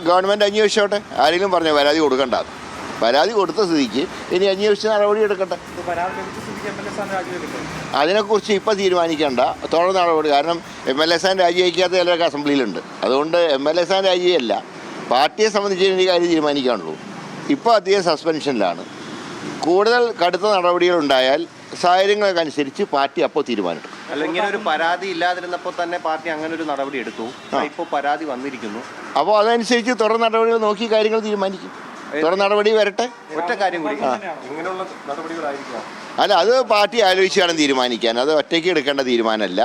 Government അന്വേഷിച്ചോട്ടെ. ആരെങ്കിലും പറഞ്ഞ പരാതി കൊടുക്കണ്ട. പരാതി കൊടുത്ത സ്ഥിതിക്ക് ഇനി അന്വേഷിച്ച് നടപടി എടുക്കട്ടെ. അതിനെക്കുറിച്ച് ഇപ്പോൾ തീരുമാനിക്കേണ്ട, തുടർ നടപടി. കാരണം MLA സ്ഥാനം രാജിവെക്കാത്ത ചിലരൊക്കെ അസംബ്ലിയിലുണ്ട്. അതുകൊണ്ട് MLA സ്ഥാനം രാജിയല്ല, പാർട്ടിയെ സംബന്ധിച്ച് ഈ കാര്യം തീരുമാനിക്കാനുള്ളൂ. ഇപ്പോൾ അദ്ദേഹം സസ്പെൻഷനിലാണ്. കൂടുതൽ കടുത്ത നടപടികളുണ്ടായാൽ സാഹചര്യങ്ങളൊക്കെ അനുസരിച്ച് പാർട്ടി അപ്പോൾ തീരുമാനിക്കും. അല്ല, ഇങ്ങനെ ഒരു പരാതി ഇല്ലാതിരുന്നപ്പോൾ തന്നെ പാർട്ടി അങ്ങനെ ഒരു നടപടി എടുത്തു. ഇപ്പോൾ പരാതി വന്നിരിക്കുന്നു. അപ്പോൾ അതനുസരിച്ച് തുടർ നടപടികൾ നോക്കി കാര്യങ്ങൾ തീരുമാനിക്കും. തുടർ നടപടി വരട്ടെ. ഒറ്റ കാര്യം കൂടി, ഇങ്ങനെയുള്ള നടപടികളായിരിക്കും. അല്ല, അത് പാർട്ടി ആലോചിച്ച് വേണം തീരുമാനിക്കാൻ. അത് ഒറ്റയ്ക്ക് എടുക്കേണ്ട തീരുമാനമല്ല.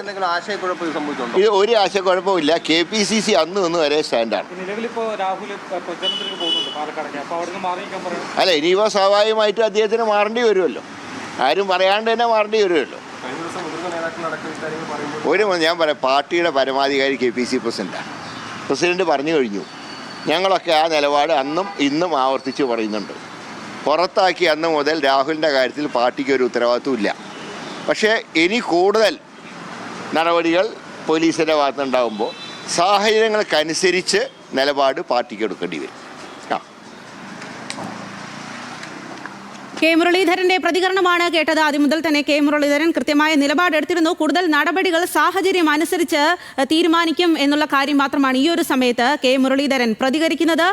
എന്തെങ്കിലും ആശയക്കുഴപ്പം സംഭവിച്ചുണ്ടോ? ഇത് ഒരു ആശയക്കുഴപ്പമില്ല. KPCC അന്ന് വരെ സ്റ്റാൻഡാണ്. അല്ല, ഇനിയിപ്പോൾ സ്വാഭാവികമായിട്ടും അദ്ദേഹത്തിന് മാറേണ്ടി വരുമല്ലോ. ആരും പറയാണ്ട് തന്നെ മാറേണ്ടി വരുമല്ലോ. ഞാൻ പറയാം, പാർട്ടിയുടെ പരമാധികാരി KPCC പ്രസിഡന്റാണ്. പ്രസിഡന്റ് പറഞ്ഞു കഴിഞ്ഞു. ഞങ്ങളൊക്കെ ആ നിലപാട് അന്നും ഇന്നും ആവർത്തിച്ച് പറയുന്നുണ്ട്. പുറത്താക്കി അന്ന് മുതൽ രാഹുലിൻ്റെ കാര്യത്തിൽ പാർട്ടിക്ക് ഒരു ഉത്തരവാദിത്വം ഇല്ല. പക്ഷേ ഇനി കൂടുതൽ നടപടികൾ പോലീസിൻ്റെ ഭാഗത്തുനിന്നുണ്ടാകുമ്പോൾ സാഹചര്യങ്ങൾക്കനുസരിച്ച് നിലപാട് പാർട്ടിക്ക് എടുക്കേണ്ടി വരും. കെ മുരളീധരന്റെ പ്രതികരണമാണ് കേട്ടത്. ആദ്യം മുതൽ തന്നെ കെ മുരളീധരൻ കൃത്യമായ നിലപാടെടുത്തിരുന്നു. കൂടുതൽ നടപടികൾ സാഹചര്യം അനുസരിച്ച് തീരുമാനിക്കും എന്നുള്ള കാര്യം മാത്രമാണ് ഈ ഒരു സമയത്ത് കെ മുരളീധരൻ പ്രതികരിക്കുന്നത്.